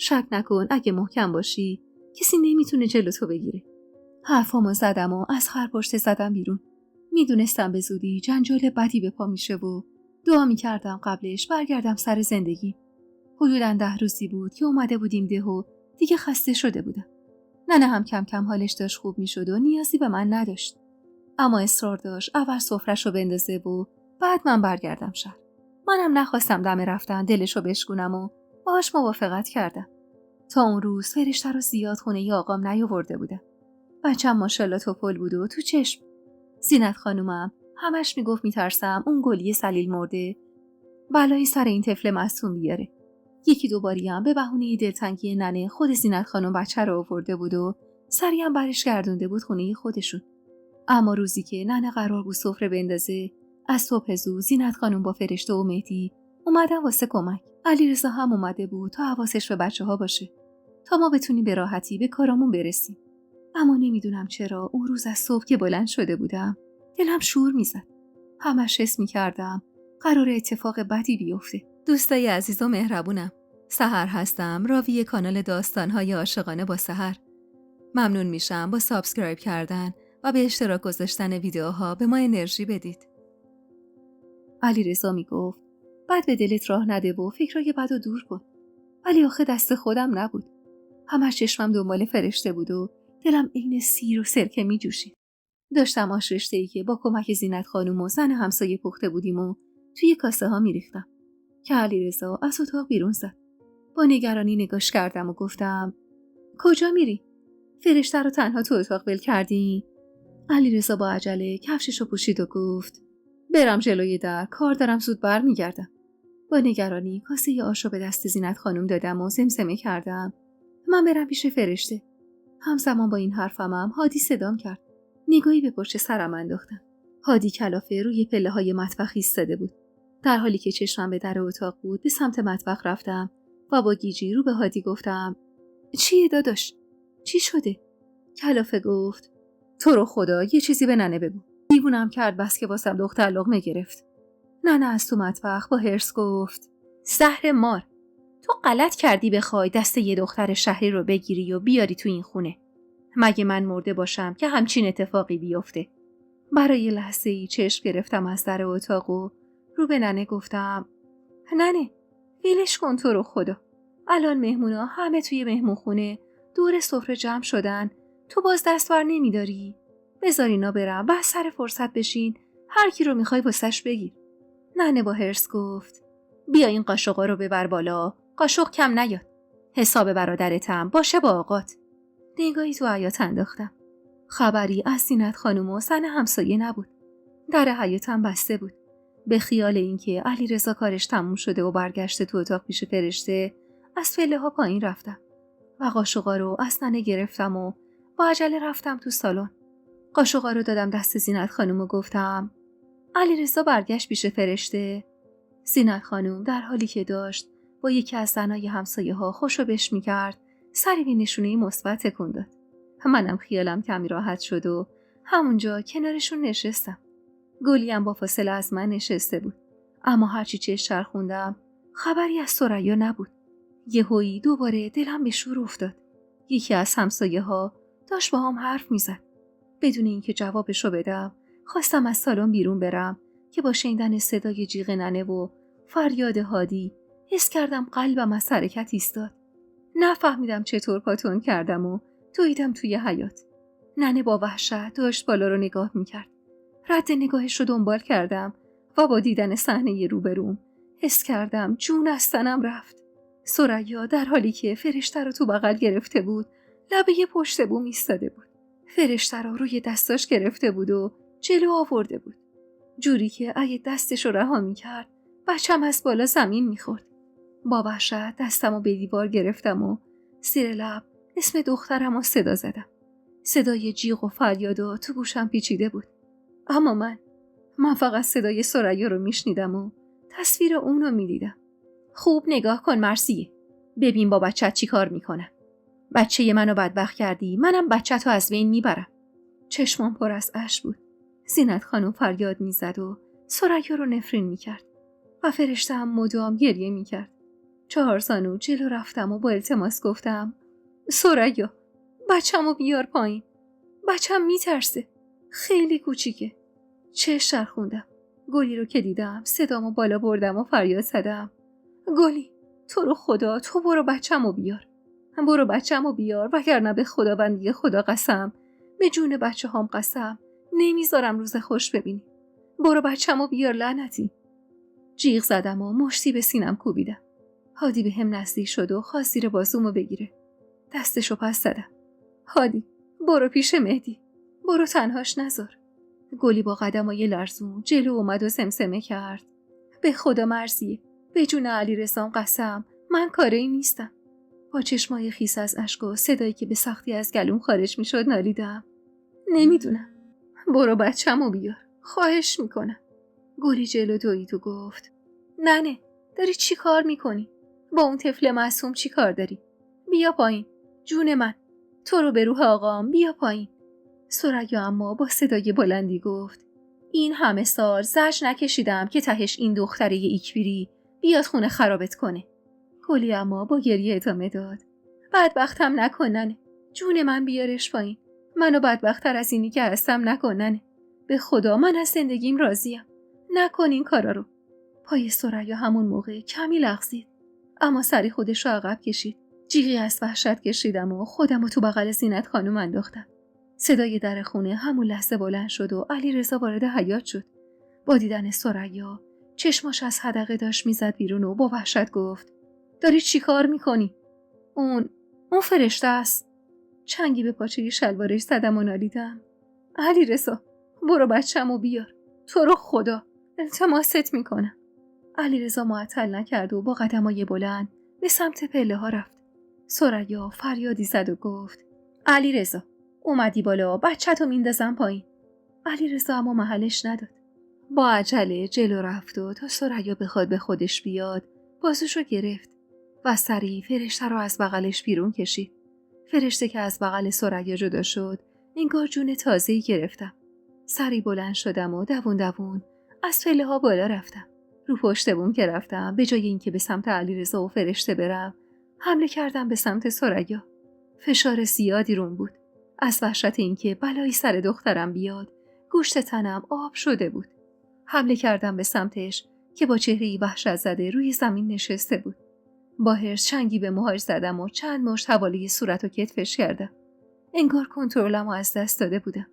شک نکن اگه محکم باشی کسی نمیتونه جلو تو بگیره. حرفامو زدم و از خرپشت زدم بیرون. میدونستم به زودی جنجال بدی به پا میشه و دعا میکردم قبلش برگردم سر زندگی. حدوداً 10 روزی بود که اومده بودیم ده و دیگه خسته شده بودم. ننه هم کم کم حالش داشت خوب میشد و نیازی به من نداشت. اما اصرار داشت اول سفره‌شو بندازه و بعد من برگردم شهر. منم نخواستم دم رفتن دلشو بشکونم و باهاش موافقت کردم. تا اون روز فرشته رو زیاد خونه ی آقام نیاورده بودم. بچه‌م ماشاءالله توپل بود و تو چشم. زینت خانومم همش میگفت میترسم اون گلی سلیل مرده بلایی سر این طفل معصوم بیاره. یکی دو باری هم به بهونه دلتنگی ننه خود زینت خانم بچه رو آورده بود و سری هم برش گردونده بود خونه خودشون. اما روزی که ننه قرار بود سفره بندازه، از صبح زود زینت خانم با فرشته و مهدی اومدن واسه کمک. علیرضا هم اومده بود تا حواسش به بچه‌ها باشه تا ما بتونیم به راحتی به کارامون برسیم. اما نمیدونم چرا اون روز از صبح که بلند شده بودم دلم شور میزد. همش حس میکردم قرار اتفاق بدی بیفته. دوستای عزیز و مهربونم، سحر هستم، راوی کانال داستان‌های عاشقانه با سحر. ممنون میشم با سابسکرایب کردن و به اشتراک گذاشتن ویدیوها به ما انرژی بدید. علیرضا میگفت بد به دلت راه نده و فکرای بدو دور کن. ولی آخه دست خودم نبود. همش چشمم دنبال فرشته بود و دلم عین سیر و سرکه میجوشید. داشتم آش رشته‌ای که با کمک زینت خانم و زن همسایه پخته بودیم و توی کاسه ها میریختم که علیرضا از اتاق بیرون زد. با نگرانی نگاش کردم و گفتم کجا میری؟ فرشته رو تنها تو اتاق ول کردی؟ علیرضا با عجله کفششو پوشید و گفت برم جلوی در، کار دارم، زود برمیگردم. با نگرانی کاسه آشو به دست زینت خانم دادم و زمزمه کردم من برم پیش فرشته. همزمان با این حرفم هادی صدام کرد. نگاهی به پشت سرم انداختم. هادی کلافه روی پله‌های مطبخ ایستاده بود. در حالی که چشمم به در اتاق بود به سمت مطبخ رفتم و با گیجی رو به هادی گفتم چیه داداش؟ چی شده؟ کلافه گفت تو رو خدا یه چیزی به ننه بگو. دیوونم کرد بس که واسم دختر لقمه گرفت. ننه از تو مطبخ با هرس گفت زهر مار، تو غلط کردی بخوای دست یه دختر شهری رو بگیری و بیاری تو این خونه. مگه من مرده باشم که همچین اتفاقی بیفته؟ برای لحظه ای چشم گرفتم از در اتاق و رو به ننه گفتم ننه ویلش کن تو رو خدا. الان مهمونا همه توی مهمون خونه دور سفره جمع شدن، تو باز دستور نمیداری؟ بذار اینا برم بعد سر فرصت بشین هر کی رو میخوای واسش بگیر. ننه با هرس گفت بیا این قاشقا رو ببر بالا، قاشق کم نیاد. حساب برادرتم باشه با آقات. نگاهی تو حیاط انداختم. خبری از زینت خانم و زن همسایه نبود. در حیاطم بسته بود. به خیال اینکه علیرضا کارش تموم شده و برگشته تو اتاق پیش فرشته از پله ها پایین رفتم و قاشقا رو از ننه گرفتم و با عجله رفتم تو سالن. قاشقا رو دادم دست زینت خانم و گفتم علیرضا برگشت پیش فرشته. زینت خانم در حالی که داشت با یکی از زنای همسایه ها خوشو بش میکرد سری به نشونه مثبت تکون داد. منم خیالم کمی راحت شد و همونجا کنارشون نشستم. گلیم با فاصله از من نشسته بود. اما هرچی چشم چرخوندم خبری از ثریا نبود. یهویی دوباره دلم به شور افتاد. یکی از همسایه ها داشت با هم حرف میزد. بدون اینکه جوابشو بدم خواستم از سالن بیرون برم که با شنیدن صدای جیغ ننه و فریاد هادی حس کردم قلبم از حرکت ایستاد. نفهمیدم چطور پاتون کردم و دویدم توی حیاط. ننه با وحشت داشت بالا رو نگاه میکرد. رد نگاهش رو دنبال کردم و با دیدن صحنه روبروم حس کردم جون از تنم رفت. ثریا در حالی که فرشته رو تو بغل گرفته بود لبه پشت بوم ایستاده بود. فرشته رو روی دستاش گرفته بود و جلو آورده بود. جوری که اگه دستش رو رها میکرد بچم از بالا زمین میخورد. با وحشت دستم رو به دیوار گرفتم و زیر لب اسم دخترم رو صدا زدم. صدای جیغ و فریاد و تو گوشم پیچیده بود. اما من فقط صدای ثریا رو میشنیدم و تصویر اون رو میدیدم. خوب نگاه کن مرثیه. ببین با بچت چی کار میکنم. بچه منو بدبخت کردی، منم بچه‌تو از بین میبرم. چشمام پر از اشک بود. زینت خانم فریاد میزد و ثریا رو نفرین میکرد و فرشته هم مدام گریه میکرد. 4 زانو جلو رفتم و با التماس گفتم ثریا، بچه‌مو بیار پایین. بچه‌م میترسه. خیلی کوچیکه. چشم چرخوندم. گلی رو که دیدم صدامو بالا بردم و فریاد زدم گلی، تو رو خدا تو برو بچه‌مو بیار. برو بچه‌مو بیار وگرنه به خداوندی خدا قسم، به جون بچه‌هام قسم، نمیذارم روز خوش ببینی. برو بچه‌مو بیار لعنتی. جیغ زدم و مشتی به سینم کوبیدم. هادی به هم نزدیک شد و خواست زیر بازومو بگیره. دستشو پس زدم. هادی، برو پیش مهدی. برو تنهاش نذار. گلی با قدمای لرزون جلو اومد و سمسمه کرد به خدا مرضیه. به جون علیرضا قسم، من کاری نیستم. با چشمای خیس از اشک و صدایی که به سختی از گلوم خارج میشد نالیدم. نمیدونم. برو بچه‌مو بیار. خواهش میکنم. گلی جلو دوید و گفت ننه، داری چی کار میکنی؟ با اون طفل معصوم چی کار داری؟ بیا پایین. جون من. تو رو به روح آقام بیا پایین. ثریا اما با صدای بلندی گفت این همه سال زجر نکشیدم که تهش این دختره ایکبیری بیاد خونه خرابت کنه. گلی اما با گریه ادامه داد بدبختم نکننه. جون من بیارش پایین. منو بدبخت‌تر از اینی که هستم نکننه. به خدا من از زندگیم راضیم. نکن این کارا رو. پای ثریا همون موقع کمی لغزید، اما سری خودش رو عقب کشید. جیغی از وحشت کشیدم و خودم رو تو بغل زینت خانم انداختم. صدای در خونه همون لحظه بلند شد و علیرضا وارد حیاط شد. با دیدن ثریا چشماش از حدقه داشت میزد بیرون و با وحشت گفت داری چی کار میکنی؟ اون فرشته است. چنگی به پاچه شلوارش زدم و نالیدم علیرضا، برو بچه‌مو بیار. تو رو خدا التماست میکنم. علیرضا معطل نکرد و با قدمای بلند به سمت پله ها رفت. ثریا فریادی زد و گفت علیرضا، اومدی بالا بچه‌تو میندازم پایین. علیرضا اما محلش نداد. با عجله جلو رفت و تا ثریا بخواد به خودش بیاد بازوشو گرفت و سریع فرشته رو از بغلش بیرون کشید. فرشته که از بغل ثریا جدا شد انگار جون تازه‌ای گرفتم. سریع بلند شدم و دوون دوون از پله ها بالا رفتم. رو پشت بوم که رفتم به جای اینکه به سمت علیرضا و فرشته برم حمله کردم به سمت ثریا. فشار زیادی روم بود. از وحشت اینکه بلایی سر دخترم بیاد گوشت تنم آب شده بود. حمله کردم به سمتش که با چهره‌ای وحشت زده روی زمین نشسته بود. با حرص چنگی به موهاش زدم و چند مشت حوالی صورت و کتفش کردم. انگار کنترلمو از دست داده بودم.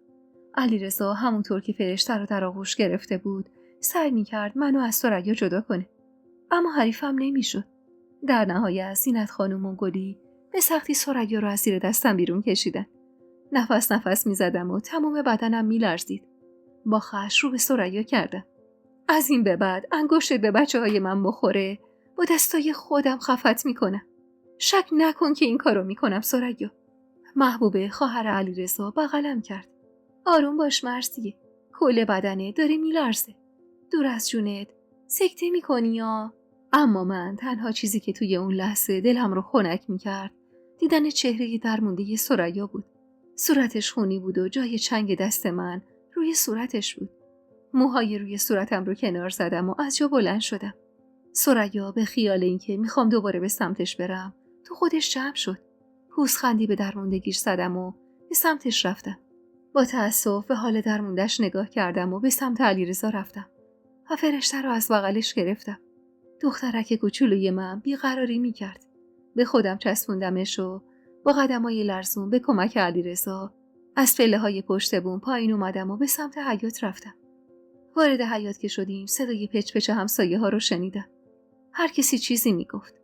علیرضا همونطور که فرشته رو در آغوش گرفته بود سعی می‌کرد منو از ثریا جدا کنه، اما حریفم نمی‌شد. در نهایت زینت خانم و گلی به سختی ثریا رو از زیر دستم بیرون کشیدن. نفس می‌زدم و تمام بدنم می‌لرزید. با خشم رو به ثریا کردم. از این به بعد انگشتت به بچه‌های من بخوره با دستای خودم خفت میکنم. شک نکن که این کارو میکنم ثریا. محبوبه خواهر علیرضا بغلم کرد. آروم باش مرثیه. کل بدنه داره میلرزه. دور از جونت سکته میکنی یا؟ اما من تنها چیزی که توی اون لحظه دلم رو خنک میکرد دیدن چهره درمونده ثریا بود. صورتش خونی بود و جای چنگ دست من روی صورتش بود. موهای روی صورتم رو کنار زدم و از جا بلند شدم. ثریا به خیال اینکه میخوام دوباره به سمتش برم تو خودش جمع شد. پوزخندی به درموندگیش زدم و به سمتش رفتم. با تأسف به حال درموندش نگاه کردم و به سمت علیرضا رفتم و فرشته رو از بغلش گرفتم. دخترک کوچولوی من بیقراری میکرد. به خودم چسبوندمش و با قدمای لرزون به کمک علیرضا از پله‌های پشت بوم پایین اومدم و به سمت حیاط رفتم. وارد حیاط که شدیم صدای پچ پچ همسایه ها رو شنیدم. هر کسی چیزی میگفت،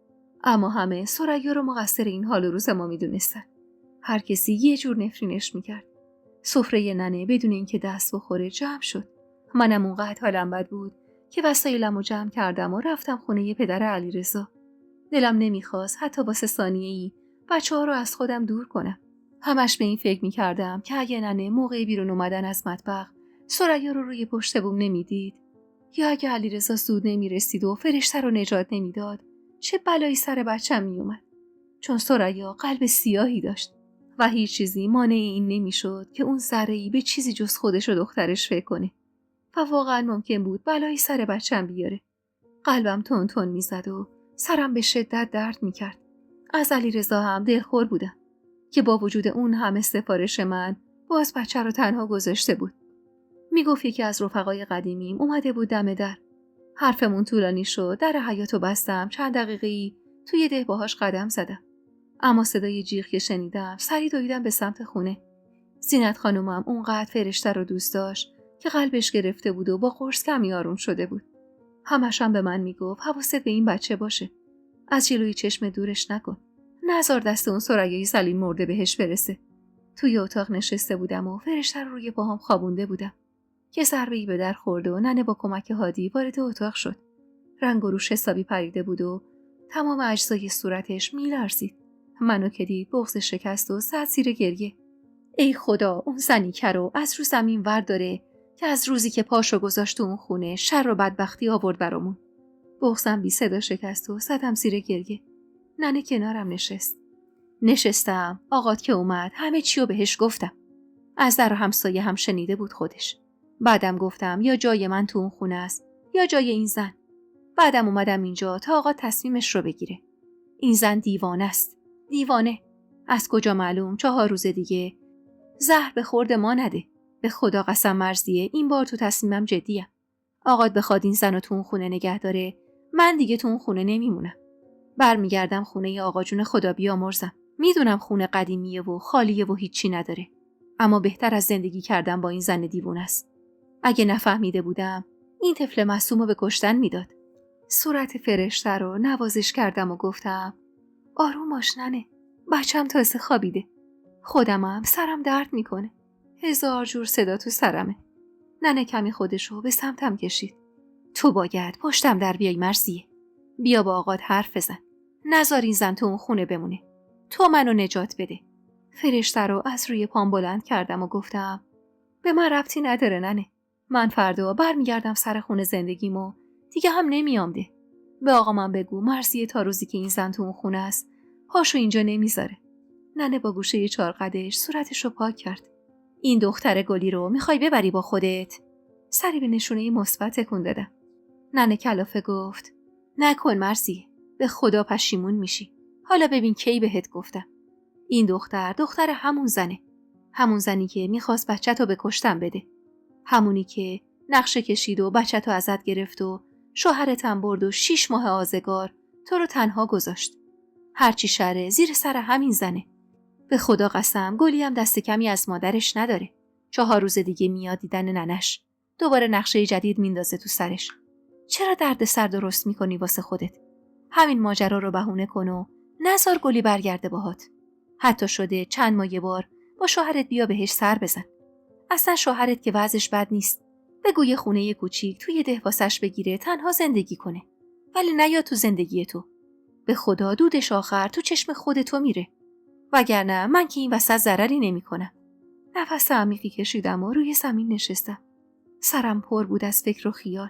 اما همه ثریا رو مقصر این حال و روز ما میدونستن. هر کسی یه جور نفرینش میکرد. سفره ننه بدون اینکه دست بخوره جمع شد. منم اونقدر حالم بد بود که وسایلمو جمع کردم و رفتم خونه پدر علیرضا. دلم نمیخواست حتی واسه ثانیه‌ای بچه‌ها رو از خودم دور کنم. همش به این فکر میکردم که اگه ننه موقع بیرون اومدن از مطبخ ثریا رو روی پشت بوم نمیدید، یا اگه علیرضا زود نمیرسید و فرشته رو نجات نمیداد، چه بلایی سر بچم میومد. چون ثریا قلب سیاهی داشت و هیچ چیزی مانع این نمیشد که اون ذره‌ای به چیزی جز خودش و دخترش فکر کنه و واقعا ممکن بود بلایی سر بچم بیاره. قلبم تون تون میزد و سرم به شدت درد میکرد. از علیرضا هم دلخور بودم که با وجود اون همه سفارش من باز بچه رو تنها گذاشته بود. میگفت یکی از رفقای قدیمیم اومده بود دم در. حرفمون طولانی شد. در حیاطو بستم. چند دقیقه‌ای توی ده باهاش قدم زدم. اما صدای جیغ که شنیدم سری دویدم به سمت خونه. زینت خانومم اونقدر فرشته رو دوست داشت که قلبش گرفته بود و با قرص کمی آروم شده بود. همش هم به من میگفت حواست به این بچه باشه. از جلوی چشم دورش نکن. نذار دست اون ثریای سلیم مرده بهش برسه. توی اتاق نشسته بودم و فرشته رو روی پاهام خوابونده بودم که ضربه‌ای به در خورد و ننه با کمک هادی وارد اتاق شد. رنگ و روش حسابی پریده بود و تمام اجزای صورتش میلرزید. منو که دید بغضش شکست و زد زیر گریه. ای خدا، اون زنی که رو از رو زمین ورداره که از روزی که پاشو گذاشت تو اون خونه شر و بدبختی آورد برامون. بغضم بی صدا شکست و زدم زیر گریه. ننه کنارم نشستم. آقات که اومد همه چیو بهش گفتم. از در همسایه هم شنیده بود خودش. بعدم گفتم یا جای من تو اون خونه است یا جای این زن. بعدم اومدم اینجا تا آقا تصمیمش رو بگیره. این زن دیوانه است. دیوانه. از کجا معلوم 4 روز دیگه زهر به خورد ما نده. به خدا قسم مرزیه این بار تو تصمیمم جدیه. آقات بخواد این زن رو تو اون خونه نگه داره، من دیگه تو اون خونه نمیمونم. برمیگردم خونه آقا جون خدا بیامرزم. میدونم خونه قدیمیه و خالیه و هیچی نداره. اما بهتر از زندگی کردن با این زن دیوونه است. اگه نفهمیده بودم این طفل معصومو به کشتن میداد. صورت فرشته رو نوازش کردم و گفتم آروم باش ننه. بچم تازه خوابیده. خودمم سرم درد میکنه. 1000 جور صدا تو سرمه. ننه کمی خودشو به سمتم کشید. تو باید پشتم در بیای مرزیه. بیا با آقات حرف بزن. نذار این زن تو اون خونه بمونه. تو منو نجات بده. فرشته رو از روی پام بلند کردم و گفتم به من ربطی نداره ننه. من فردا برمیگردم سر خونه زندگیمو دیگه هم نمیامده. به آقا من بگو مرزیه تا روزی که این زن تو اون خونه است پاشو اینجا نمیذاره. ننه با گوشه چارقدش صورتشو پاک کرد. این دختر گلی رو میخوای ببری با خودت؟ سری به نشونه مثبت تکون دادم. ننه کلافه گفت نکن مرزیه. به خدا پشیمون میشی. حالا ببین کی بهت گفتم. این دختر همون زنه. همون زنی که میخواست بچه‌تو به کشتن بده. همونی که نقشه کشید و بچه‌تو ازت گرفت و شوهرتم برد و 6 ماه آزگار تو رو تنها گذاشت. هرچی شره زیر سر همین زنه. به خدا قسم گلی هم دست کمی از مادرش نداره. 4 روز دیگه میاد دیدن ننش. دوباره نقشه جدید میندازه تو سرش. چرا درد سر درست میکنی واسه خودت؟ همین ماجرا رو بهونه کن و نذار گلی برگرده باهات. حتی شده چند ماه یه بار با شوهرت بیا بهش سر بزن. اصلا شوهرت که وضعش بد نیست. بگو یه خونه کوچیک توی ده واسش بگیره تنها زندگی کنه. ولی نیا تو زندگی تو. به خدا دودش آخر تو چشم خود تو میره. وگرنه من که این وسط ضرری نمی‌کنم. نفس عمیقی کشیدم و روی زمین نشستم. سرم پر بود از فکر و خیال.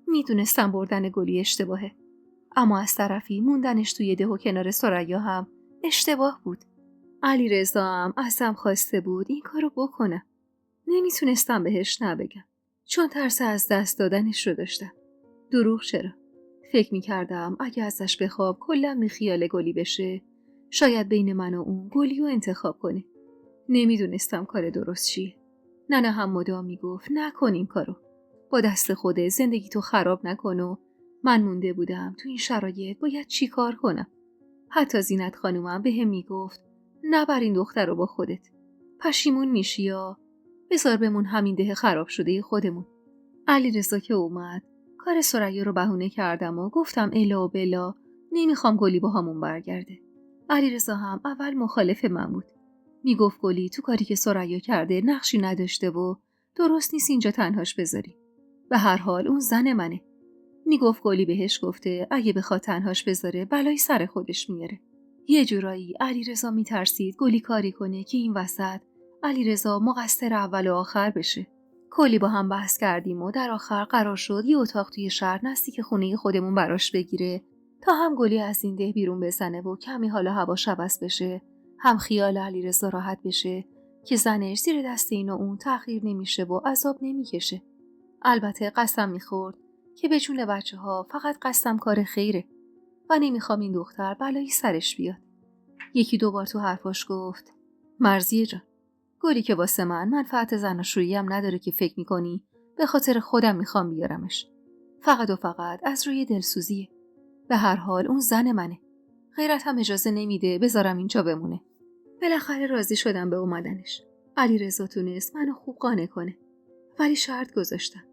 میدونستم بردن گلی اشتباهه. اما از طرفی موندنش توی ده و کنار ثریا هم اشتباه بود. علیرضا هم ازم خواسته بود این کارو بکنم. نمیتونستم بهش نبگم. چون ترس از دست دادنش رو داشتم. دروغ چرا؟ فکر میکردم اگه ازش بخواب کلا خیال گلی بشه شاید بین من و اون گلی رو انتخاب کنه. نمیدونستم کار درست چیه. ننه هم مدام میگفت نکن این کارو. با دست خوده زندگی تو خراب نکن و من مونده بودم تو این شرایط باید چی کار کنم. حتی زینت خانومم بهم میگفت نبر این دختر رو با خودت. پشیمون میشی یا بذار بمون همین ده خراب شده خودمون. علیرضا که اومد کار ثریا رو بهونه کردم و گفتم الا و بلا نمیخوام گلی با همون برگرده. علیرضا هم اول مخالف من بود. میگفت گلی تو کاری که ثریا کرده نقشی نداشته و درست نیست اینجا تنهاش بذاری. به هر حال اون زن منه. میگفت گلی بهش گفته اگه بخواد تنهاش بذاره بلای سر خودش میاره. یه جورایی علیرضا میترسید گلی کاری کنه که این وسط علیرضا مقصر اول و آخر بشه. کلی با هم بحث کردیم و در آخر قرار شد یه اتاق توی شهر نزدیک خونه خودمون براش بگیره تا هم گلی از این ده بیرون بزنه و کمی حال و هواش عوض بشه، هم خیال علیرضا راحت بشه که زنش زیر دست این و اون تأخیر نمیشه و عذاب نمیکشه. البته قسم میخورد که به جون بچه‌ها فقط قسم کار خیره. و نمیخوام این دختر بلایی سرش بیاد. یکی دو بار تو حرفاش گفت مرضیه جان، گلی که واسه من منفعت زناشویی هم نداره که فکر میکنی به خاطر خودم میخوام بیارمش. فقط و فقط از روی دلسوزیه. به هر حال اون زن منه. غیرت هم اجازه نمیده بذارم اینجا بمونه. بالاخره راضی شدم به اومدنش. علیرضا تونست منو خوب قانع کنه. ولی شرط گذاشتم.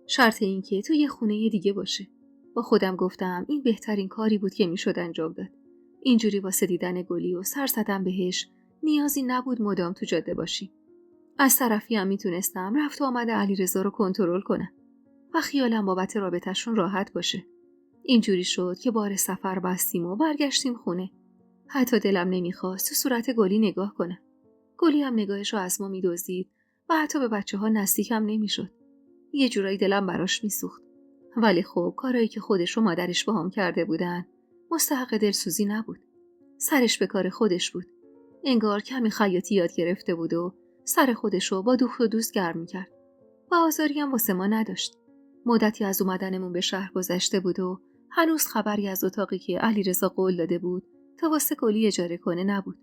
شرط این که تو یه خونه دیگه باشه. با خودم گفتم این بهترین کاری بود که میشد انجام داد. اینجوری واسه دیدن گلی و سر زدن بهش نیازی نبود مدام تو جاده باشی. از طرفی هم میتونستم رفت و آمد علیرضا رو کنترل کنم و خیالم بابت رابطه‌شون راحت باشه. اینجوری شد که بار سفر بستیم و برگشتیم خونه. حتی دلم نمیخواست تو صورت گلی نگاه کنم. گلی هم نگاهش رو از ما میدزدید و حتی به بچه‌ها نزدیکم نمیشد. یه جورایی دلم براش میسوخت. ولی خب کارایی که خودش و مادرش باهام کرده بودن مستحق دلسوزی نبود. سرش به کار خودش بود. انگار کمی خیاطی یاد گرفته بود و سر خودش رو با دوخت و دوست گرم میکرد. و آزاری هم واسه ما نداشت. مدتی از اومدنمون به شهر گذشته بود و هنوز خبری از اتاقی که علیرضا قول داده بود تا واسه گلی اجاره کنه نبود.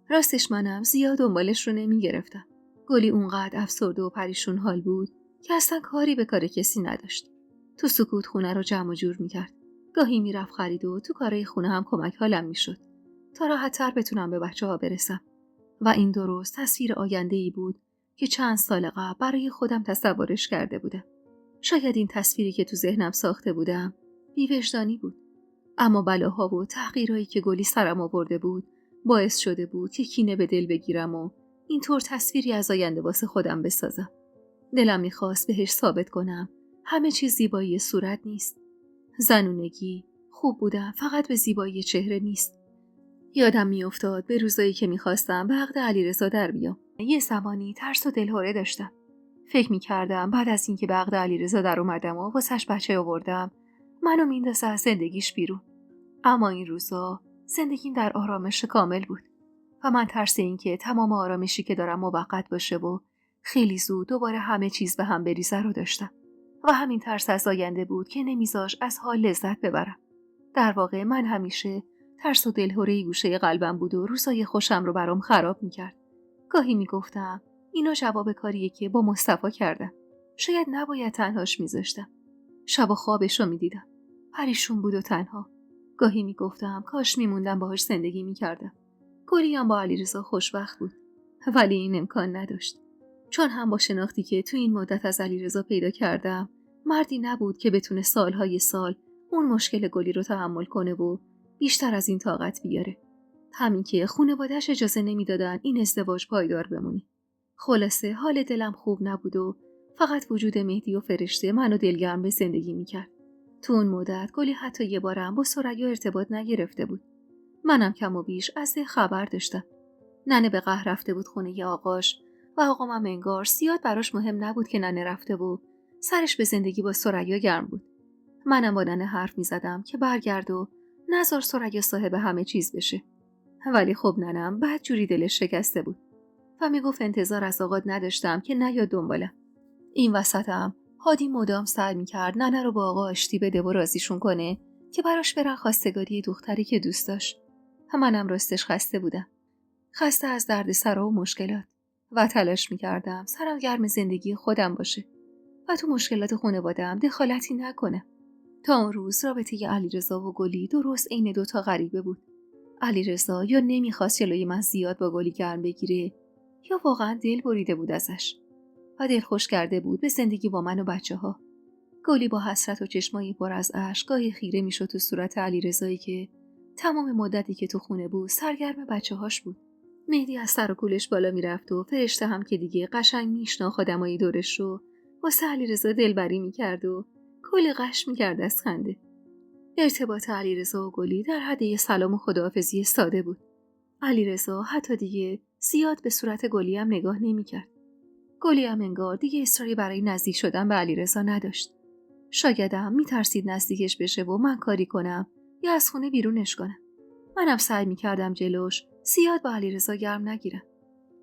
راستش منم زیاد دنبالش رو نمیگرفتم. گلی اونقدر افسرده و پریشون حال بود که اصلا کاری به کار کسی نداشت. تو سکوت خونه رو جمع و جور میکرد. گاهی میرفت خرید و تو کارهای خونه هم کمک حالم میشد تا راحت‌تر بتونم به بچه‌ها برسم. و این درست تصویر آینده‌ای بود که چند سال قبل برای خودم تصورش کرده بودم. شاید این تصویری که تو ذهنم ساخته بودم بی‌وجدانی بود. اما بلاها و تحقیرهایی که گلی سرم آورده بود باعث شده بود که کینه به دل بگیرم و اینطور تصویری از آینده واسه خودم بسازم. دلم میخواست بهش ثابت کنم همه چیز زیبایی صورت نیست. زنونگی خوب بودم فقط به زیبایی چهره نیست. یادم میافتاد به روزایی که میخواستم به عقد علیرضا در بیام. یه زمانی ترس و دلهره داشتم. فکر میکردم بعد از اینکه به عقد علیرضا در اومدم و واسش بچه آوردم منو میندازه از زندگیش بیرون. اما این روزا زندگیم در آرامش کامل بود و من ترس این که تمام آرامشی که دارم موقت باشه و خیلی زود دوباره همه چیز به هم بریزه رو داشتم و همین ترس از آینده بود که نمیذاش از حال لذت ببرم. در واقع من همیشه ترس و دلهره گوشه قلبم بود و روزای خوشم رو برام خراب میکرد. گاهی میگفتم اینا جواب کاریه که با مصطفی کردم. شاید نباید تنهاش میذاشتم. شب خوابش رو میدیدم. پریشون بود و تنها. گاهی میگفتم کاش میموندم باهاش زندگی میکردم. گلی هم با علیرضا خوشبخت بود. ولی این امکان نداشت. چون هم با شناختی که تو این مدت از علیرضا پیدا کردم مردی نبود که بتونه سالهای سال اون مشکل گلی رو تحمل کنه و بیشتر از این طاقت بیاره. همین که خانواده‌اش اجازه نمیدادن این ازدواج پایدار بمونه. خلاصه حال دلم خوب نبود و فقط وجود مهدی و فرشته منو دلگرم به زندگی میکرد. تو اون مدت گلی حتی یه بارم با ثریا ارتباط نگرفته بود. منم کم و بیش از ده خبر داشتم. ننه به قهر رفته بود خونه ی آقاش و آقام هم انگار زیاد براش مهم نبود که ننه رفته و سرش به زندگی با ثریا گرم بود. منم با ننه حرف میزدم که برگرد و نذار ثریا صاحب همه چیز بشه. ولی خب ننم بعد جوری دلش شکسته بود و میگفت انتظار از آقا نداشتم که نیاد دنبالم. این وسطم هادی مدام سعی میکرد ننه رو با آقا آشتی بده و راضیشون کنه که براش برن خواستگاری دختری که دوست داشت. منم راستش خسته بودم. خسته از دردسرا و مشکلات و تلاش میکردم سرم گرم زندگی خودم باشه و تو مشکلات خانواده‌ام دخالتی نکنم. تا اون روز رابطه علیرضا و گلی درست عین دوتا غریبه بود. علیرضا یا نمیخواست جلوی من زیاد با گلی گرم بگیره یا واقعا دل بریده بود ازش و دلخوش کرده بود به زندگی با من و بچه‌ها. گلی با حسرت و چشمایی پر از اشک گاهی خیره میشد تو صورت علیرضایی که تمام مدتی که تو خونه بود سرگرم بچه‌هاش بود. مهدی از سر و کولش بالا میرفت و فرشته هم که دیگه قشنگ میشناخت آدمای دورش رو واسه علیرضا دلبری میکرد و کلی قش میکرد از خنده. ارتباط علیرضا و گلی در حد یه سلام و خداحافظی ساده بود. علیرضا حتی دیگه زیاد به صورت گلی هم نگاه نمیکرد. گلی هم انگار دیگه اصراری برای نزدیک شدن به علیرضا نداشت. شایدم میترسید نزدیکش بشه و من کاری کنم یا از خونه بیرونش کنم. منم سعی میکردم جلوش زیاد با علیرضا گرم نگیرم.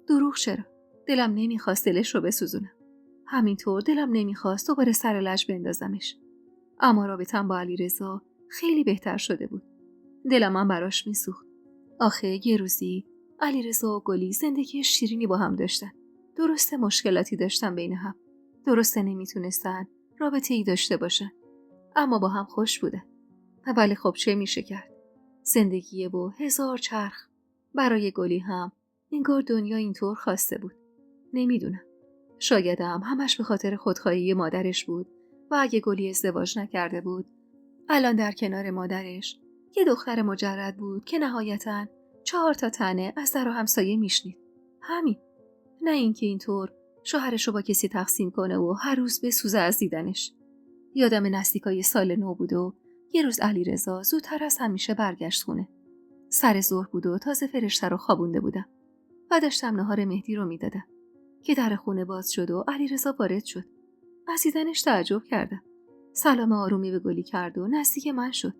دروغ چرا؟ دلم نمیخواست دلش رو بسوزونم. همینطور دلم نمیخواست دوباره سر لج بندازمش. اما رابطم با علیرضا خیلی بهتر شده بود. دلم هم براش میسوخت. آخه یه روزی علیرضا و گلی زندگی شیرینی با هم داشتن. درسته مشکلاتی داشتن بین هم. درسته نمیتونستن رابطه ای داشته باشن. اما با هم خوش بودن. ولی خب چه میشه کرد؟ زندگیه و هزار چرخ. برای گلی هم انگار دنیا اینطور خواسته بود. نمیدونم. شایدم همش به خاطر خودخواهی مادرش بود و اگه گلی ازدواج نکرده بود الان در کنار مادرش یه دختر مجرد بود که نهایتاً 4 طعنه از در و همسایه میشنید. همین. نه اینکه اینطور شوهرشو با کسی تقسیم کنه و هر روز بسوزه از دیدنش. یادم نزدیکای سال نو بود و یه روز علیرضا زودتر از همیشه برگشت خونه. سر ظهر بود و تازه فرشته رو خوابونده بودم و داشتم نهار مهدی رو میدادم که در خونه باز شد و علیرضا وارد شد. از دیدنش تعجب کردم. سلام آرومی به گلی کرد و نزدیک من شد.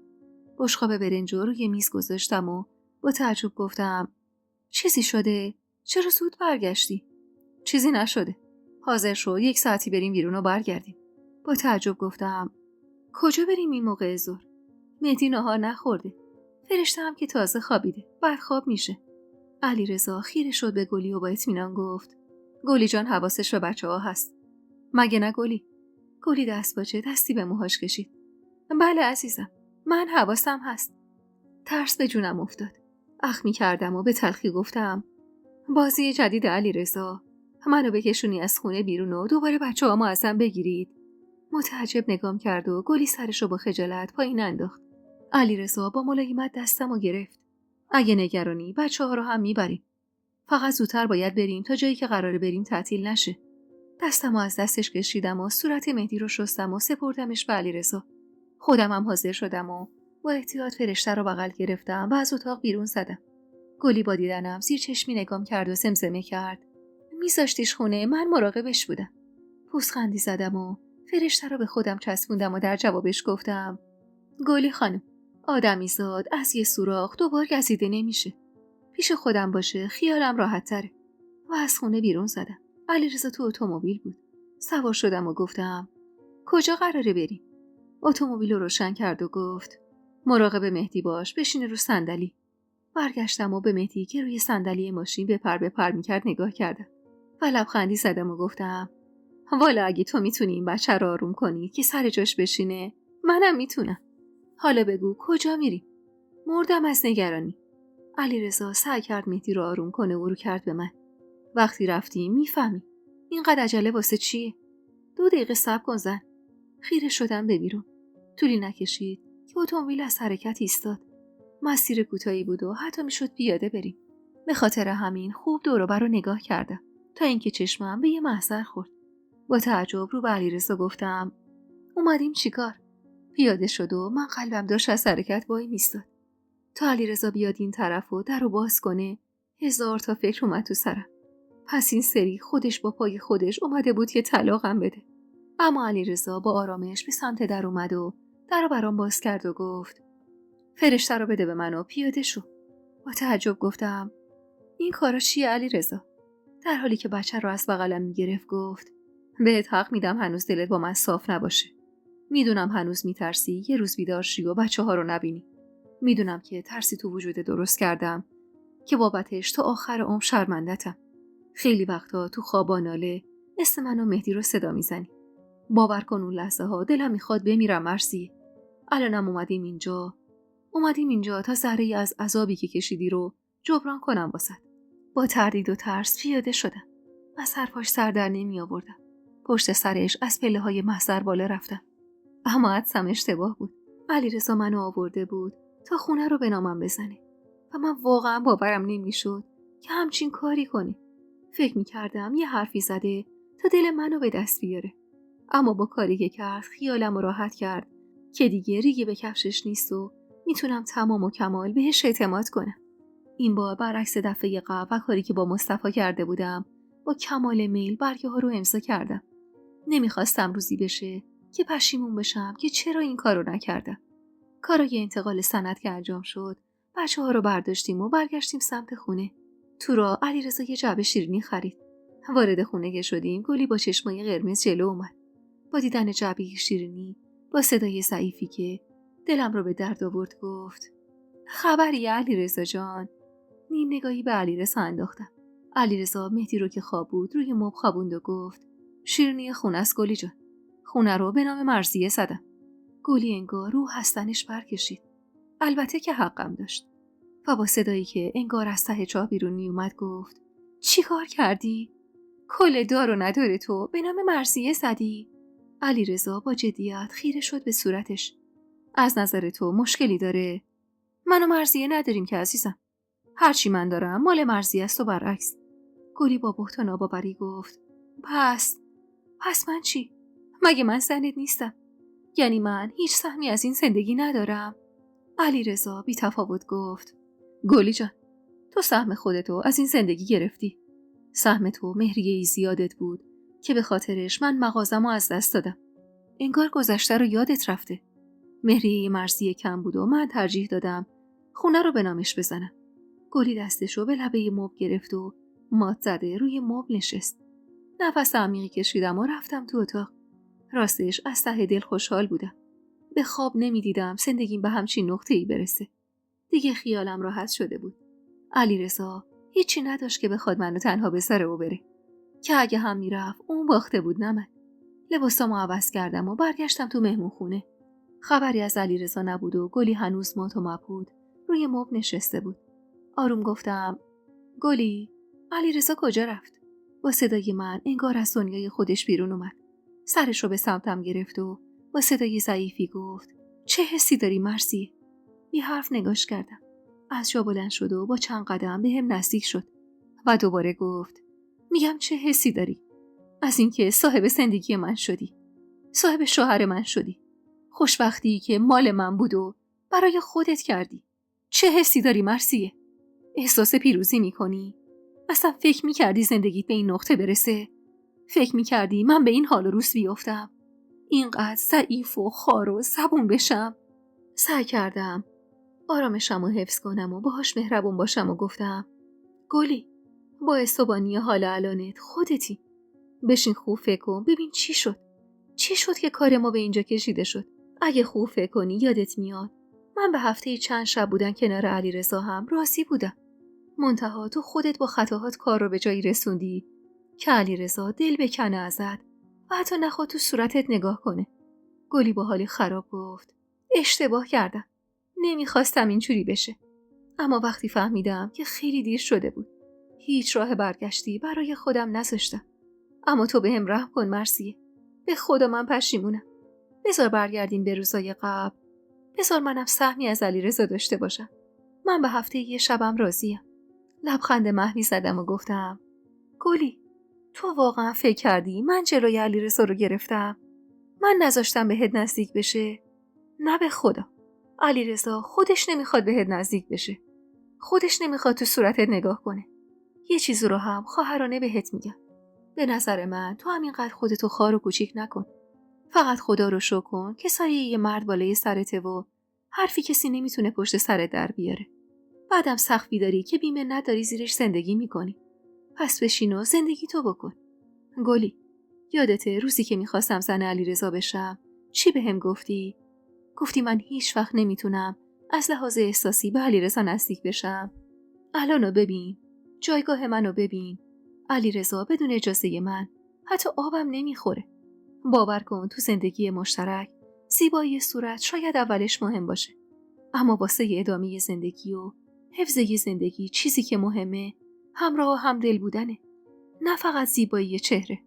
بشقاب برنج رو روی میز گذاشتم و با تعجب گفتم چیزی شده؟ چرا زود برگشتی؟ چیزی نشده. حاضر شو 1 ساعتی بریم بیرون و برگردیم. با تعجب گفتم کجا بریم این موقع ظهر؟ مهدی نهار نخورده. فرشته هم که تازه خوابیده. بعد خواب میشه. علیرضا خیره شد به گلی و با اطمینان گفت گلی جان حواسش به بچه‌ها هست. مگه نه گلی؟ گلی دست باچه دستی به موهاش کشید. بله عزیزم. من حواسم هست. ترس به جونم افتاد. اخمی کردم و به تلخی گفتم بازی جدید علیرضا. منو بکشونی از خونه بیرون و دوباره بچه‌هامو ازم بگیرید. متعجب نگام کرد و گلی سرشو با خجالت پایین انداخت. علیرضا با ملایمت دستمو گرفت. اگه نگرانی بچه‌ها رو هم میبریم. فقط زودتر باید بریم تا جایی که قراره بریم تعطیل نشه. دستمو از دستش کشیدم و صورت مهدی رو شستم و سپردمش به علیرضا. خودم هم حاضر شدم و با احتیاط فرشته رو بغل گرفتم و از اتاق بیرون زدم. گلی با دیدنم زیر چشمی نگام کرد و زمزمه کرد میذاشتیش خونه من مراقبش بودم. پوزخندی زدم و فرشته رو به خودم چسبوندم و در جوابش گفتم گلی خانم آدمیزاد از یه سوراخ دوبار گزیده نمیشه. پیش خودم باشه خیالم راحت تره. و از خونه بیرون زدم. علیرضا تو اتومبیل بود. سوار شدم و گفتم کجا قراره بریم؟ اتومبیل رو روشن کرد و گفت مراقب مهدی باش بشینه رو صندلی. برگشتم و به مهدی که روی صندلی ماشین بپر میکرد نگاه کردم و لبخندی زدم و گفتم والا اگه تو میتونی این بچه رو آروم کنی که سر جاش بشینه منم میتونم. حالا بگو کجا میری؟ مردم از نگرانی. علیرضا سعی کرد مهدی رو آروم کنه و رو کرد به من. وقتی رفتیم میفهمی. اینقدر عجله واسه چیه؟ 2 دقیقه صبر کن زن. خیره شدم به بیرون. طولی نکشید که اتومبیل از حرکت ایستاد. مسیر کوتاهی بود و حتی میشد پیاده بریم. به خاطر همین خوب دور و بر رو نگاه کردم تا اینکه چشمم به یه محضر خورد. با تعجب رو به علیرضا گفتم اومدیم چیکار؟ پیاده شد و من قلبم داشت از حرکت وای میستاد. تا علیرضا بیاد این طرف و در رو باز کنه 1000 تا فکر اومد تو سرم. پس این سری خودش با پای خودش اومده بود که طلاقم بده. اما علیرضا با آرامش به سمت در اومد و در رو برام باز کرد و گفت فرشته رو بده به من و پیاده شو. با تعجب گفتم این کارا چیه علیرضا؟ در حالی که بچه رو از بغلم میگرفت گفت بهت حق میدم هنوز دلت با من صاف نباشه. میدونم هنوز میترسی یه روز بیدار شی و بچه ها رو نبینی. میدونم که ترسی تو وجود درست کردم که بابتش تا آخر عمر شرمندتم. خیلی وقتا تو خوابا ناله اسم من و مهدی رو صدا میزنی. باور کن اون لحظه ها دلم میخواد بمیرم مرسی. الانم اومدیم اینجا تا ذره‌ای از عذابی که کشیدی رو جبران کنم واسط. با تردید و ترس پیاده شدم. از حرفاش سر در نمی آوردم. پشت سرش از پله‌های محضر بالا رفتم. اما حدسم اشتباه بود. علیرضا منو آورده بود تا خونه رو به نامم بزنه و من واقعا باورم نمیشد که همچین کاری کنه. فکر میکردم یه حرفی زده تا دل منو به دست بیاره. اما با کاری که کرد خیالم رو راحت کرد که دیگه ریگی به کفشش نیست و میتونم تمام و کمال بهش اعتماد کنم. این بار برعکس دفعه قبل و کاری که با مصطفی کرده بودم با کمال میل برگه ها رو امضا کردم. نمیخواستم روزی بشه که پشیمون بشم که چرا این کارو نکردم. کارای انتقال سند که انجام شد بچه ها رو برداشتیم و برگشتیم سمت خونه. تو راه علیرضا یه جعبه شیرینی خرید. وارد خونه که شدیم گلی با چشمای قرمز جلو اومد. با دیدن جعبه شیرینی با صدای ضعیفی که دلم رو به درد آورد گفت خبری علیرضا جان؟ نیم نگاهی به علیرضا انداختم. علیرضا مهدی رو که خواب بود روی مبل خوابوند و گفت شیرینی خونه است گلی جان. خونه رو به نام مرضیه زدم. گلی انگار رو هستنش برکشید. البته که حقم داشت. و با صدایی که انگار از ته چاه بیرون می اومد گفت چی کار کردی؟ کل دار و ندار تو به نام مرضیه زدی؟ علیرضا با جدیت خیره شد به صورتش. از نظر تو مشکلی داره؟ من و مرضیه نداریم که عزیزم. هرچی من دارم مال مرضیه است و برعکس. گلی با بهت و ناباوری گفت پس من چی؟ مگه من زنت نیستم؟ یعنی من هیچ سهمی از این زندگی ندارم؟ علیرضا بی تفاوت گفت گلی جان، تو سهم خودتو از این زندگی گرفتی. سهم تو مهریه‌ای زیادت بود که به خاطرش من مغازمو از دست دادم. انگار گذشته رو یادت رفته. مهریه مرضیه کم بود و من ترجیح دادم خونه رو به نامش بزنم. گلی دستشو به لبه مبل گرفت و مات زده روی مبل نشست. نفس عمیقی کشیدم و رفتم تو اتاق. راستش از ته دل خوشحال بودم. به خواب نمیدیدم زندگیم به همچین نقطه‌ای برسه. دیگه خیالم راحت شده بود. علیرضا هیچی نداشت که بخواد منو تنها بذاره و بره. که اگه هم میرفت اون باخته بود نه من. لباسامو عوض کردم و برگشتم تو مهمونخونه. خبری از علیرضا نبود و گلی هنوز مات و مبهوت روی مبل نشسته بود. آروم گفتم گلی، علیرضا کجا رفت؟ با صدای من انگار از دنیای خودش بیرون اومد. سرش رو به سمتم گرفت و با صدای ضعیفی گفت چه حسی داری مرضیه؟ بی حرف نگاش کردم. از جا بلند شد و با چند قدم به هم نزدیک شد و دوباره گفت میگم چه حسی داری؟ از اینکه صاحب زندگی من شدی. صاحب شوهر من شدی. خوشبختی که مال من بود و برای خودت کردی. چه حسی داری مرضیه؟ احساس پیروزی میکنی؟ اصلا فکر میکردی زندگیت به این نقطه برسه؟ فکر میکردی من به این حال و روز بیافتم؟ اینقدر ضعیف و خار و زبون بشم؟ سعی کردم آرامشم رو حفظ کنم و باهاش مهربون باشم و گفتم گلی، با استوبانی حال الانت خودتی. بشین خوب فکر کن ببین چی شد. چی شد که کار ما به اینجا کشیده شد؟ اگه خوب فکر کنی یادت میاد من به هفته چند شب بودن کنار علیرضا هم راضی بودم. منتها تو خودت با خطاهات کار رو به جایی رسوندی که علیرضا دل بکنه ازت و حتی نخواد تو صورتت نگاه کنه. گلی با حالی خراب گفت اشتباه کردم. نمیخواستم اینجوری بشه. اما وقتی فهمیدم که خیلی دیر شده بود هیچ راه برگشتی برای خودم نذاشتم. اما تو بهم رحم کن مرضیه. به خدا من پشیمونم. بذار برگردیم به روزای قبل. بذار منم سهمی از علیرضا داشته باشم. من به هفته یه شبم راضیم. لبخند محوی زدم و گفتم گلی، تو واقعا فکر کردی من جلوی علیرضا رو گرفتم؟ من نذاشتم بهت نزدیک بشه؟ نه به خدا. علیرضا خودش نمیخواد بهت نزدیک بشه. خودش نمیخواد تو صورتت نگاه کنه. یه چیزی رو هم خواهرانه بهت میگم. به نظر من تو همینقدر خودتو خار و کوچیک نکن. فقط خدا رو شکر کن که سایه یه مرد بالای سرته و حرفی کسی نمیتونه پشت سرت در بیاره. بعدم سخفی داری که بیمه نداری زیرش زندگی میکنی. پس بشین و زندگی تو بکن. گلی، یادته روزی که میخواستم زن علیرضا بشم چی بهم گفتی؟ گفتی من هیچ وقت نمیتونم از لحاظ احساسی به علیرضا نزدیک بشم. الانو ببین. جایگاه منو ببین. علیرضا بدون اجازه من حتی آبم نمیخوره. باور کن تو زندگی مشترک زیبایی صورت شاید اولش مهم باشه. اما واسه ادامه زندگی و حفظ زندگی چیزی که مهمه همراه و همدل بودنه. نه فقط زیبایی چهره.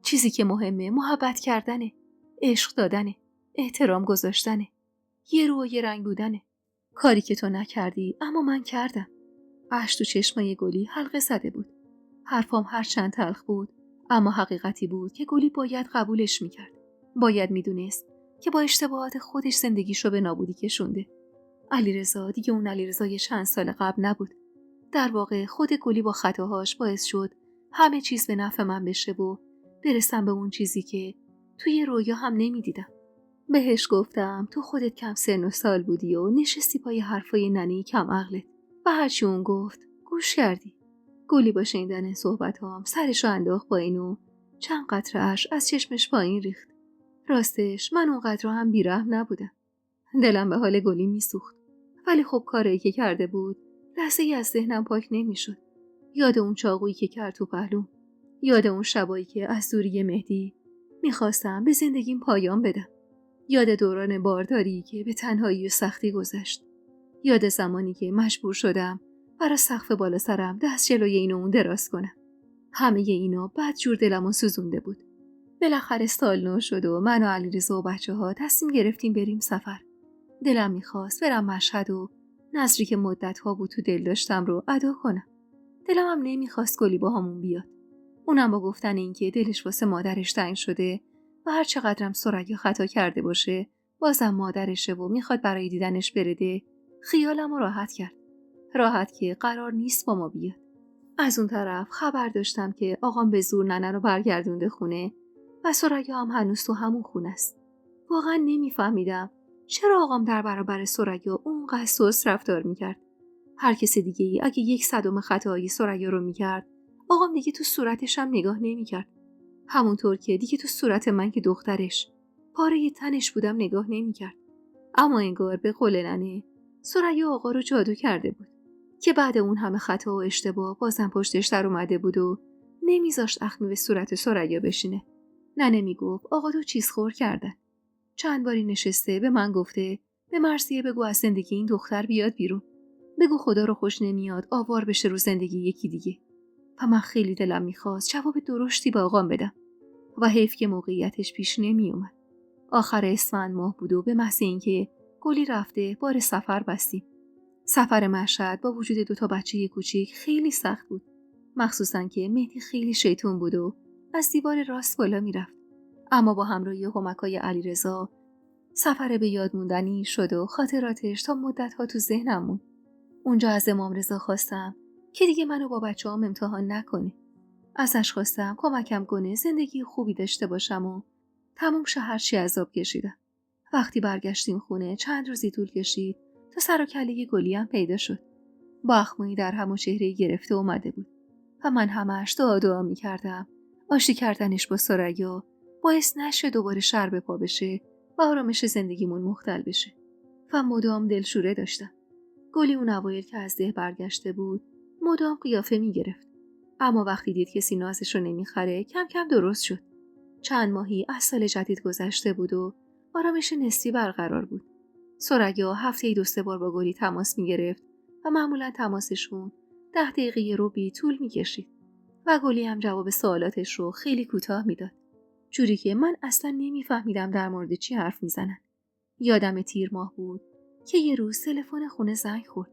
چیزی که مهمه محبت کردنه، عشق دادنه، احترام گذاشتنه، یه رو و یه رنگ بودنه. کاری که تو نکردی اما من کردم. اشک تو چشمای گلی حلقه زده بود. حرفام هر چند تلخ بود اما حقیقتی بود که گلی باید قبولش میکرد. باید میدونست که با اشتباهات خودش زندگیشو به نابودی کشونده. علیرضا دیگه اون علیرضای چند سال قبل نبود. در واقع خود گلی با خطاهاش باعث شد همه چیز به نفع من بشه و برسم به اون چیزی که توی رویا هم نمیدیدم. بهش گفتم تو خودت کم سن و سال بودی و نشستی پای حرفای ننی کم عقلت و هرچی اون گفت گوش کردی. گلی با شنیدن صحبتام سرشو انداخت پایین و چند قطره اشک از چشمش پایین ریخت. راستش من اونقدر هم بیرحم نبودم. دلم به حال گلی میسوخت ولی خب کاری که کرده بود لحظه‌ای از ذهنم پاک نمی‌شد. یاد اون چاقویی که کرد تو پهلوم، یاد اون شبایی که از دوری مهدی میخواستم به زندگیم پایان بدم، یاد دوران بارداری که به تنهایی و سختی گذشت، یاد زمانی که مجبور شدم برای سقف بالا سرم دست جلوی این و اون دراز کنم. همه اینا بدجور دلمو سوزونده بود. بالاخره سال نو شد و من و علیرضا و بچه‌ها تصمیم گرفتیم بریم سفر. دلم میخواست برم مشهد و نظری که مدت‌ها بود تو دل داشتم رو ادا کنم. دلم هم نمیخواست گلی با همون بیاد. اونم با گفتن اینکه دلش واسه مادرش تنگ شده و هر چقدرم ثریا خطا کرده باشه بازم مادرشه و میخواد برای دیدنش برده، خیالمو راحت کرد. راحت که قرار نیست با ما بیاد. از اون طرف خبر داشتم که آقام به زور ننه رو برگردونده خونه و ثریا هم هنوز تو همون خونه است. واقعا نمیفهمیدم چرا آقام در برابر ثریا اونقدر سست رفتار میکرد. هر کس دیگه ای اگه 1/100 خطاهای ثریا رو میکرد، آقام دیگه تو صورتش هم نگاه نمیکرد. همونطور که دیگه تو صورت من که دخترش پاره تنش بودم نگاه نمیکرد. اما انگار به قول ننه ثریا آقا رو جادو کرده بود که بعد اون همه خطا و اشتباه بازم پشتش در اومده بود و نمیذاشت اخمی به صورت ثریا بشینه. ننه میگفت آقا تو چیز خور کردن. چند باری نشسته به من گفته به مرثیه بگو از زندگی این دختر بیاد بیرون. بگو خدا رو خوش نمیاد آوار بشه رو زندگی یکی دیگه. و من خیلی دلم میخواست جواب درشتی به آقام بدم و حیف که موقعیتش پیش نمیومد. آخر اسفند ماه بود و به محض اینکه گلی رفته بار سفر بستیم. سفر مشهد با وجود 2 بچه کوچیک خیلی سخت بود، مخصوصا که مهدی خیلی شیطون بود و از دیوار راست بالا میرفت. اما با همراهی کمک‌های علیرضا سفر به یاد موندنی شد و خاطراتش تا مدت‌ها تو ذهنم موند. اونجا از امام رضا خواستم که دیگه منو با بچه‌هام امتحان نکنه. ازش خواستم کمکم کنه زندگی خوبی داشته باشم و تموم شه هرچی عذاب کشیدم. وقتی برگشتیم خونه چند روزی طول کشید تا سر و کله گلی هم پیدا شد. با اخمایی در هم و چهره گرفته اومده بود و من همش دعا می‌کردم آشتی کردنش با ثریا باعث نشه دوباره شر به پا بشه و آرامش زندگیمون مختل بشه. و مدام دلشوره داشتم. گلی اون اوایل که از ده برگشته بود مدام قیافه می‌گرفت. اما وقتی دید کسی نازش رو نمیخره کم کم درست شد. چند ماهی از سال جدید گذشته بود و آرامش نسبی برقرار بود. ثریا هفته‌ای 2-3 بار با گلی تماس می‌گرفت و معمولاً تماسشون 10 دقیقه رو بی طول می‌کشید و گلی هم جواب سوالاتش رو خیلی کوتاه میداد. جوری که من اصلاً نمی‌فهمیدم در مورد چی حرف میزنن. یادم تیر ماه بود که یه روز تلفن خونه زنگ خورد.